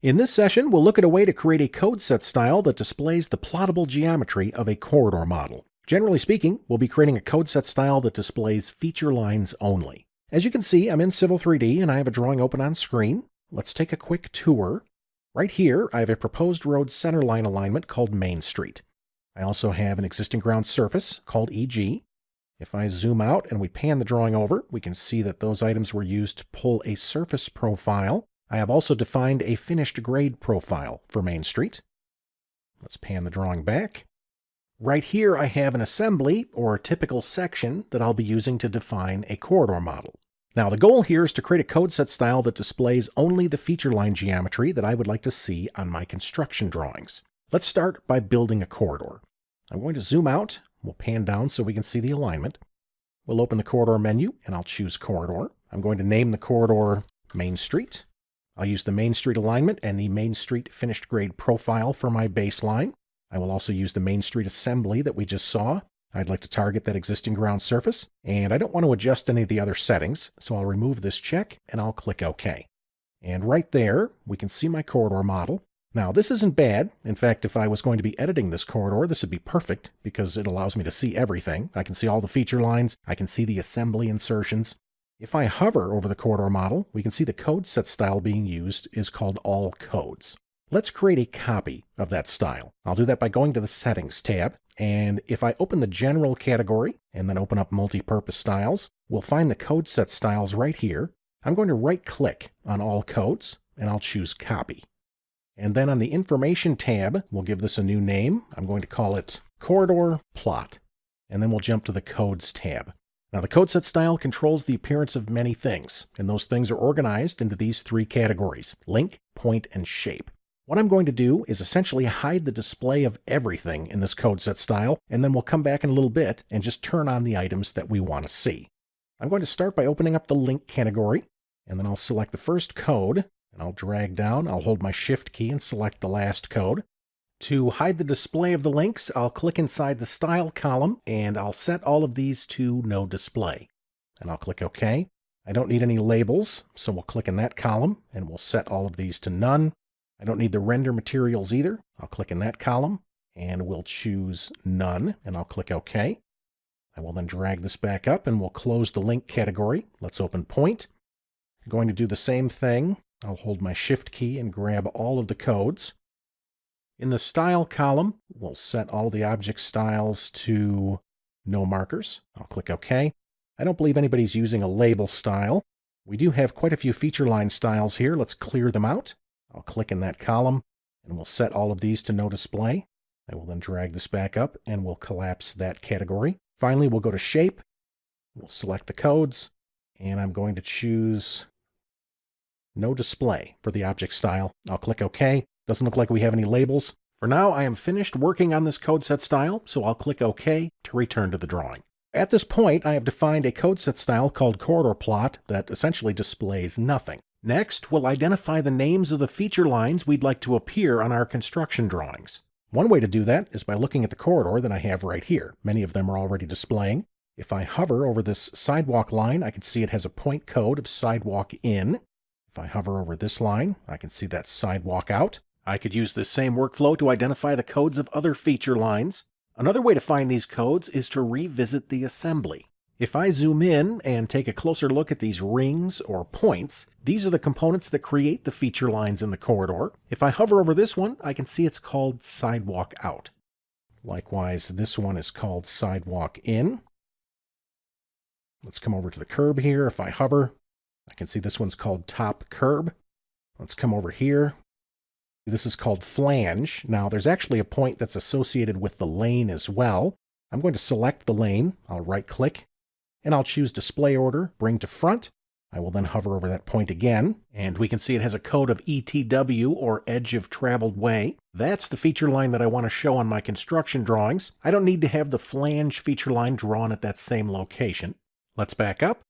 In this session, we'll look at a way to create a code set style that displays the plottable geometry of a corridor model. Generally speaking, we'll be creating a code set style that displays feature lines only. As you can see, I'm in Civil 3D and I have a drawing open on screen. Let's take a quick tour. Right here, I have a proposed road centerline alignment called Main Street. I also have an existing ground surface called EG. If I zoom out and we pan the drawing over, we can see that those items were used to pull a surface profile. I have also defined a finished grade profile for Main Street. Let's pan the drawing back. Right here I have an assembly, or a typical section, that I'll be using to define a corridor model. Now the goal here is to create a code set style that displays only the feature line geometry that I would like to see on my construction drawings. Let's start by building a corridor. I'm going to zoom out. We'll pan down so we can see the alignment. We'll open the corridor menu and I'll choose corridor. I'm going to name the corridor Main Street. I'll use the Main Street alignment and the Main Street finished grade profile for my baseline. I will also use the Main Street assembly that we just saw. I'd like to target that existing ground surface, and I don't want to adjust any of the other settings, so I'll remove this check and I'll click OK. And right there, we can see my corridor model. Now, this isn't bad. In fact, if I was going to be editing this corridor, this would be perfect because it allows me to see everything. I can see all the feature lines. I can see the assembly insertions. If I hover over the corridor model, we can see the code set style being used is called All Codes. Let's create a copy of that style. I'll do that by going to the Settings tab, and if I open the General category and then open up Multi-Purpose Styles, we'll find the code set styles right here. I'm going to right-click on All Codes, and I'll choose Copy. And then on the Information tab, we'll give this a new name. I'm going to call it Corridor Plot, and then we'll jump to the Codes tab. Now, the code set style controls the appearance of many things, and those things are organized into these three categories: link, point, and shape. What I'm going to do is essentially hide the display of everything in this code set style, and then we'll come back in a little bit and just turn on the items that we want to see. I'm going to start by opening up the link category, and then I'll select the first code, and I'll drag down. I'll hold my Shift key and select the last code. To hide the display of the links, I'll click inside the Style column, and I'll set all of these to No Display. And I'll click OK. I don't need any labels, so we'll click in that column, and we'll set all of these to None. I don't need the render materials either. I'll click in that column, and we'll choose None, and I'll click OK. I will then drag this back up, and we'll close the link category. Let's open Point. I'm going to do the same thing. I'll hold my Shift key and grab all of the codes. In the Style column, we'll set all the object styles to No Markers. I'll click OK. I don't believe anybody's using a label style. We do have quite a few feature line styles here. Let's clear them out. I'll click in that column, and we'll set all of these to No Display. I will then drag this back up, and we'll collapse that category. Finally, we'll go to Shape. We'll select the codes, and I'm going to choose No Display for the object style. I'll click OK. Doesn't look like we have any labels. For now, I am finished working on this code set style, so I'll click OK to return to the drawing. At this point, I have defined a code set style called Corridor Plot that essentially displays nothing. Next, we'll identify the names of the feature lines we'd like to appear on our construction drawings. One way to do that is by looking at the corridor that I have right here. Many of them are already displaying. If I hover over this sidewalk line, I can see it has a point code of sidewalk in. If I hover over this line, I can see that's sidewalk out. I could use this same workflow to identify the codes of other feature lines. Another way to find these codes is to revisit the assembly. If I zoom in and take a closer look at these rings or points, these are the components that create the feature lines in the corridor. If I hover over this one, I can see it's called sidewalk out. Likewise, this one is called sidewalk in. Let's come over to the curb here. If I hover, I can see this one's called top curb. Let's come over here. This is called flange. Now, there's actually a point that's associated with the lane as well. I'm going to select the lane. I'll right-click, and I'll choose Display Order, Bring to Front. I will then hover over that point again, and we can see it has a code of ETW, or Edge of Traveled Way. That's the feature line that I want to show on my construction drawings. I don't need to have the flange feature line drawn at that same location. Let's back up.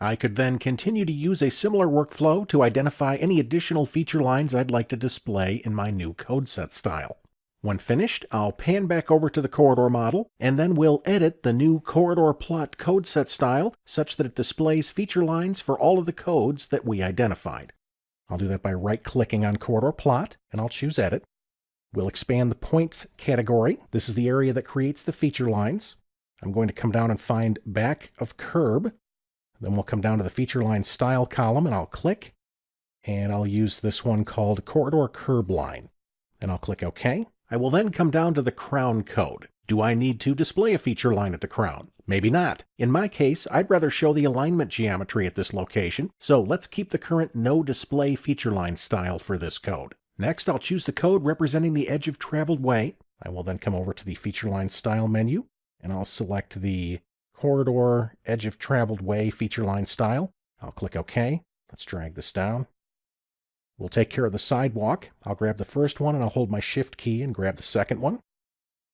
I could then continue to use a similar workflow to identify any additional feature lines I'd like to display in my new code set style. When finished, I'll pan back over to the corridor model, and then we'll edit the new corridor plot code set style such that it displays feature lines for all of the codes that we identified. I'll do that by right-clicking on Corridor Plot, and I'll choose Edit. We'll expand the Points category. This is the area that creates the feature lines. I'm going to come down and find Back of Curb. Then we'll come down to the Feature Line Style column, and I'll click. And I'll use this one called Corridor Curb Line. And I'll click OK. I will then come down to the Crown code. Do I need to display a feature line at the crown? Maybe not. In my case, I'd rather show the alignment geometry at this location, so let's keep the current No Display feature line style for this code. Next, I'll choose the code representing the edge of traveled way. I will then come over to the Feature Line Style menu, and I'll select the Corridor Edge of Traveled Way feature line style. I'll click OK. Let's drag this down. We'll take care of the sidewalk. I'll grab the first one, and I'll hold my Shift key and grab the second one.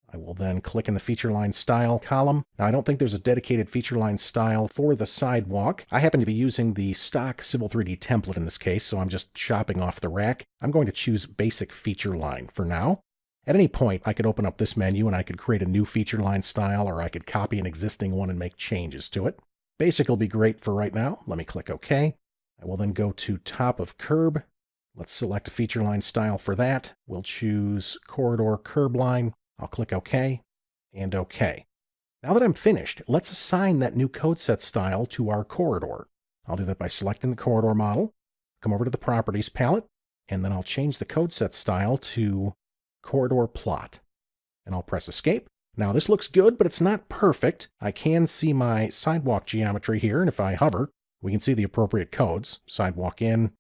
I will then click in the Feature Line Style column. Now, I don't think there's a dedicated feature line style for the sidewalk. I happen to be using the stock Civil 3D template in this case, so I'm just shopping off the rack. I'm going to choose Basic Feature Line for now. At any point, I could open up this menu and I could create a new feature line style, or I could copy an existing one and make changes to it. Basic will be great for right now. Let me click OK. I will then go to Top of Curb. Let's select a feature line style for that. We'll choose Corridor Curb Line. I'll click OK and OK. Now that I'm finished, let's assign that new code set style to our corridor. I'll do that by selecting the corridor model, come over to the Properties palette, and then I'll change the code set style to Corridor Plot. And I'll press Escape. Now this looks good, but it's not perfect. I can see my sidewalk geometry here, and if I hover, we can see the appropriate codes. Sidewalk in,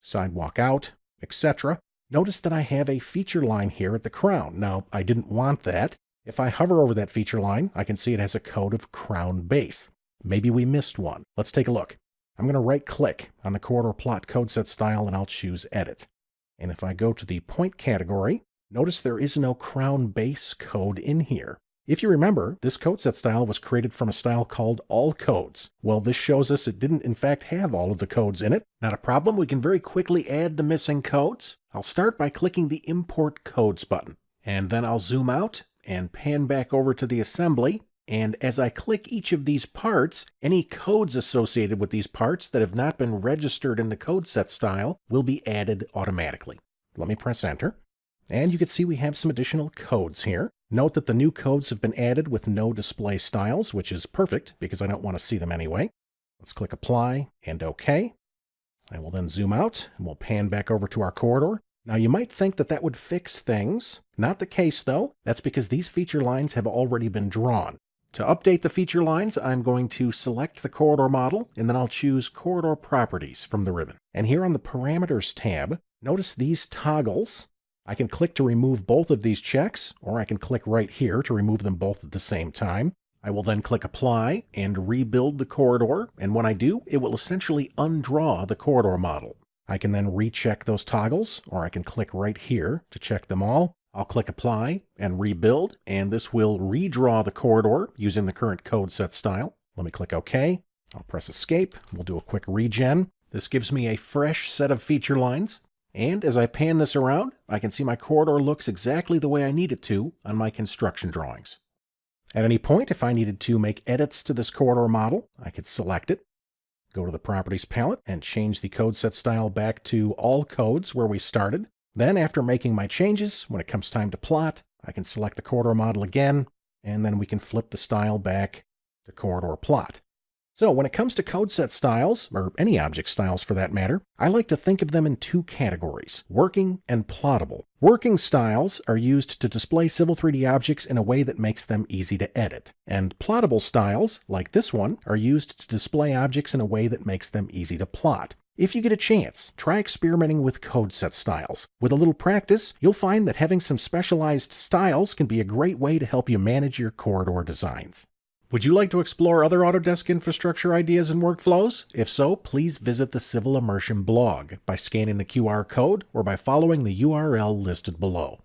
sidewalk out, etc. Notice that I have a feature line here at the crown. Now, I didn't want that. If I hover over that feature line, I can see it has a code of crown base. Maybe we missed one. Let's take a look. I'm going to right-click on the Corridor Plot code set style, and I'll choose Edit. And if I go to the Point category, notice there is no crown base code in here. If you remember, this code set style was created from a style called All Codes. Well, this shows us it didn't in fact have all of the codes in it. Not a problem, we can very quickly add the missing codes. I'll start by clicking the Import Codes button, and then I'll zoom out and pan back over to the assembly. And as I click each of these parts, any codes associated with these parts that have not been registered in the code set style will be added automatically. Let me press Enter. And you can see we have some additional codes here. Note that the new codes have been added with no display styles, which is perfect because I don't want to see them anyway. Let's click Apply and OK. I will then zoom out and we'll pan back over to our corridor. Now you might think that that would fix things. Not the case though. That's because these feature lines have already been drawn. To update the feature lines, I'm going to select the corridor model, and then I'll choose Corridor Properties from the ribbon. And here on the Parameters tab, notice these toggles. I can click to remove both of these checks, or I can click right here to remove them both at the same time. I will then click Apply and rebuild the corridor, and when I do, it will essentially undraw the corridor model. I can then recheck those toggles, or I can click right here to check them all. I'll click Apply and Rebuild, and this will redraw the corridor using the current code set style. Let me click OK. I'll press Escape. We'll do a quick regen. This gives me a fresh set of feature lines. And as I pan this around, I can see my corridor looks exactly the way I need it to on my construction drawings. At any point, if I needed to make edits to this corridor model, I could select it, go to the Properties palette, and change the code set style back to All Codes where we started. Then, after making my changes, when it comes time to plot, I can select the corridor model again, and then we can flip the style back to Corridor Plot. So when it comes to code set styles, or any object styles for that matter, I like to think of them in two categories, working and plottable. Working styles are used to display Civil 3D objects in a way that makes them easy to edit. And plottable styles, like this one, are used to display objects in a way that makes them easy to plot. If you get a chance, try experimenting with code set styles. With a little practice, you'll find that having some specialized styles can be a great way to help you manage your corridor designs. Would you like to explore other Autodesk infrastructure ideas and workflows? If so, please visit the Civil Immersion blog by scanning the QR code or by following the URL listed below.